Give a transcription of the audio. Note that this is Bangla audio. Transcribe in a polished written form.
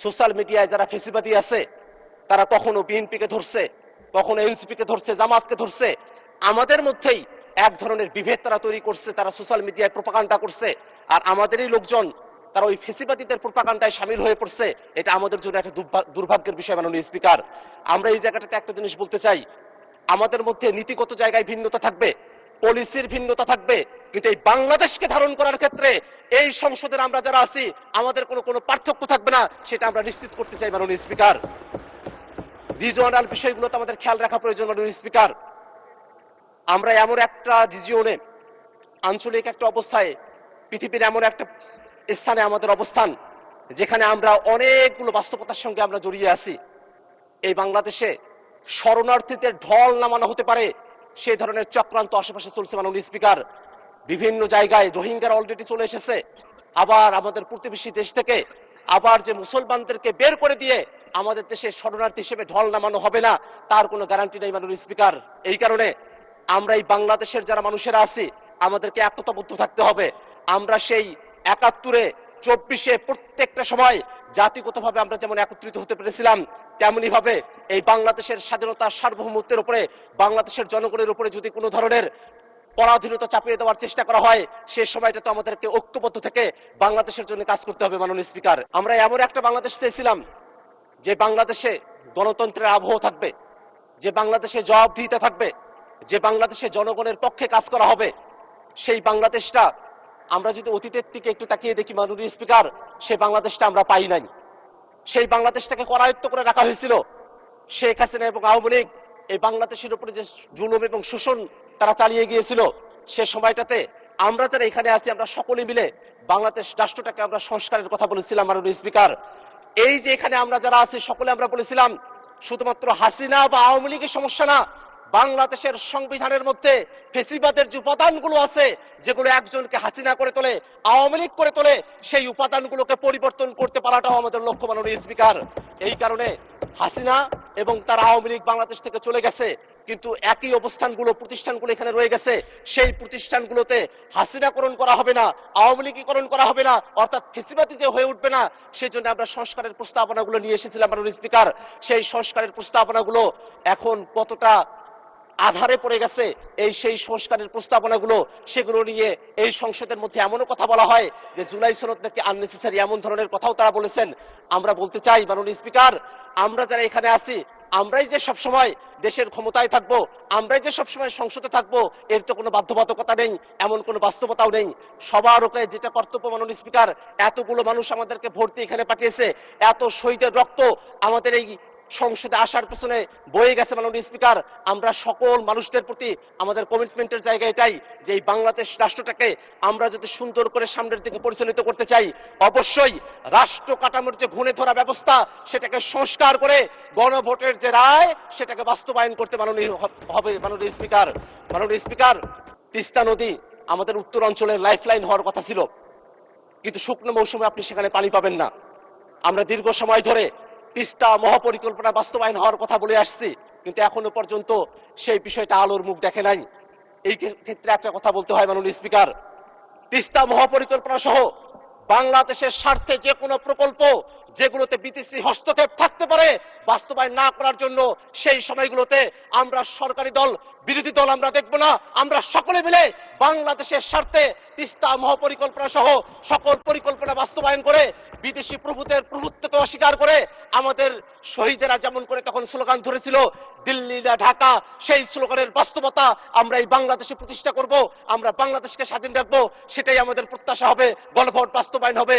সোশ্যাল মিডিয়ায় যারা ফেসিবাদী আছে তারা কখনো বিএনপিকে ধরছে, কখনো এনসিপিকে ধরছে, জামাতকে ধরছে। আমাদের মধ্যেই এক ধরনের বিভেদ তারা তৈরি করছে, তারা সোশ্যাল মিডিয়ায় প্রোপাগান্ডা করছে, আর আমাদেরই লোকজন তারা ওই ফেসিবাদীদের প্রোপাগান্ডায় সামিল হয়ে পড়ছে। এটা আমাদের জন্য একটা দুর্ভাগ্যের বিষয় মাননীয় স্পিকার। আমরা এই জায়গাটাতে একটা জিনিস বলতে চাই, আমাদের মধ্যে নীতিগত জায়গায় ভিন্নতা থাকবে, পলিসির ভিন্নতা থাকবে, কিন্তু এই বাংলাদেশকে ধারণ করার ক্ষেত্রে এই সংসদের আমরা যারা আছি আমাদের কোনো পার্থক্য থাকবে না, সেটা আমরা নিশ্চিত করতে চাই মাননীয় স্পিকার। রিজিওনাল বিষয়গুলোতে আমাদের খেয়াল রাখা প্রয়োজন মাননীয় স্পিকার। আমরা এমন একটা রিজিওনে, আঞ্চলিক একটা অবস্থায়, পৃথিবীর এমন একটা স্থানে আমাদের অবস্থান যেখানে আমরা অনেকগুলো বাস্তবতার সঙ্গে আমরা জড়িয়ে আছি। এই বাংলাদেশে শরণার্থীদের ঢল নামানো হতে পারে সেই ধরনের চক্রান্ত আশেপাশে চলছে মাননীয় স্পিকার। বিভিন্ন জায়গায় রোহিঙ্গারা অলরেডি চলে এসেছে, আবার আমাদের প্রতিবেশী দেশ থেকে আবার যে মুসলমানদেরকে বের করে দিয়ে আমাদের দেশে শরণার্থী হিসেবে ঢল নামানো হবে না, তার কোনো গ্যারান্টি নেই মাননীয় স্পিকার। এই কারণে আমরা এই বাংলাদেশের যারা মানুষেরা আছি আমাদেরকে একতাবদ্ধ থাকতে হবে। আমরা সেই ৭১-এ, ২৪-এ প্রত্যেকটা সময় জাতিগতভাবে আমরা যেমন একত্রিত হতে পেরেছিলাম, তেমনি ভাবে এই বাংলাদেশের স্বাধীনতা সার্বভৌমত্বের উপরে, বাংলাদেশের জনগণের উপরে যদি কোনো ধরনের পরাধীনতা চাপিয়ে দেওয়ার চেষ্টা করা হয়, সে সময়টা তো আমাদেরকে ঐক্যবদ্ধ থেকে বাংলাদেশের জন্য কাজ করতে হবে মাননীয় স্পিকার। আমরা এমন একটা বাংলাদেশ চেয়েছিলাম যে বাংলাদেশে গণতন্ত্রের আবহ থাকবে, যে বাংলাদেশে জবাবদিহিতা থাকবে, যে বাংলাদেশে জনগণের পক্ষে কাজ করা হবে। সেই বাংলাদেশটা আমরা যদি অতীতের দিকে একটু তাকিয়ে দেখি মাননীয় স্পিকার, সেই বাংলাদেশটা আমরা পাই নাই। সেই বাংলাদেশটাকে করায়ত্ত করে রাখা হয়েছিল। শেখ হাসিনা এবং আওয়ামী লীগ এই বাংলাদেশের উপরে যে জুলুম এবং শোষণ তারা চালিয়ে গিয়েছিল, সে সময়টাতে আমরা যারা এখানে আছি আমরা সকলে মিলে বাংলাদেশ রাষ্ট্রটাকে আমরা সংস্কারের কথা বলেছিলাম মাননীয় স্পিকার। এই যে এখানে আমরা যারা আছি সকলে আমরা বলেছিলাম শুধুমাত্র হাসিনা বা আওয়ামী লীগের সমস্যা না, বাংলাদেশের সংবিধানের মধ্যে ফেসিবাদের যে উপাদানগুলো আছে, যেগুলো একজনকে হাসিনা করে তোলে, আওয়ামী লীগ করে তোলে, সেই উপাদানগুলোকে পরিবর্তন করতে পারাটাও আমাদের লক্ষ্য মাননীয় স্পিকার। এই কারণে হাসিনা এবং তার আওয়ামী লীগ বাংলাদেশ থেকে চলে গেছে, কিন্তু একই অবস্থানগুলো, প্রতিষ্ঠানগুলো এখানে রয়ে গেছে। সেই প্রতিষ্ঠানগুলোতে হাসিনাকরণ করা হবে না, আওয়ামী লীগীকরণ করা হবে না, অর্থাৎ ফেসিবাদী যে হয়ে উঠবে না। সেই জন্য আমরা সংস্কারের প্রস্তাবনাগুলো নিয়ে এসেছিলাম মাননীয় স্পিকার। সেই সংস্কারের প্রস্তাবনাগুলো এখন কতটা আধারে পড়ে গেছে, সেই সংস্কারের প্রস্তাবনাগুলো, সেগুলো নিয়ে এই সংসদের মধ্যে এমনও কথা বলা হয় যে জুলাই সনদ নাকি আননেসেসারি, এমন ধরনের কথাও তারা বলেছেন। আমরা বলতে চাই মাননীয় স্পিকার, আমরা যারা এখানে আছি আমরাই যে সবসময় দেশের ক্ষমতায় থাকবো, আমরাই যে সবসময় সংসদে থাকবো, এর তো কোনো বাধ্যবাধকতা নেই, এমন কোনো বাস্তবতাও নেই। সবার ওকে যেটা কর্তব্য মাননীয় স্পিকার, এতগুলো মানুষ আমাদেরকে ভোট দিয়ে এখানে পাঠিয়েছে, এত শহীদের রক্ত আমাদের এই সংসদে আসার পেছনে বয়ে গেছে মাননীয় স্পিকার। আমরা সকল মানুষদের প্রতি আমাদের কমিটমেন্টের জায়গা এটাই যে এই বাংলাদেশ রাষ্ট্রটাকে আমরা যদি সুন্দর করে সামনের দিকে পরিচালিত করতে চাই, অবশ্যই রাষ্ট্র কাঠামোর যে ঘুণে ধরা ব্যবস্থা সেটাকে সংস্কার করে গণভোটের যে রায় সেটাকে বাস্তবায়ন করতে হবে মাননীয় স্পিকার। মাননীয় স্পিকার, তিস্তা নদী আমাদের উত্তর অঞ্চলের লাইফলাইন হওয়ার কথা ছিল, কিন্তু শুকনো মৌসুমে আপনি সেখানে পানি পাবেন না। আমরা দীর্ঘ সময় ধরে তিস্তা মহাপরিকল্পনা বাস্তবায়ন হওয়ার কথা বলে আসছি, কিন্তু এখনো পর্যন্ত সেই বিষয়টা আলোর মুখ দেখে নাই। এই ক্ষেত্রে একটা কথা বলতে হয় মাননীয় স্পিকার, তিস্তা মহাপরিকল্পনা সহ বাংলাদেশের স্বার্থে যে কোনো প্রকল্প যেগুলোতে বিদেশি হস্তক্ষেপ থাকতে পারে বাস্তবায়ন না করার জন্য, সেই সময়গুলোতে আমরা সরকারি দল বিরোধী দল আমরা দেখব না। আমরা সকলে মিলে বাংলাদেশের স্বার্থে তিস্তা মহাপরিকল্পনা সহ সকল পরিকল্পনা বাস্তবায়ন করে বিদেশি প্রভুত্বকে অস্বীকার করে আমাদের শহীদেরা যেমন করে তখন স্লোগান ধরেছিল দিল্লি না ঢাকা, সেই স্লোগানের বাস্তবতা আমরা এই বাংলাদেশে প্রতিষ্ঠা করব। আমরা বাংলাদেশকে স্বাধীন রাখবো, সেটাই আমাদের প্রত্যাশা হবে। গণভোট বাস্তবায়ন হবে।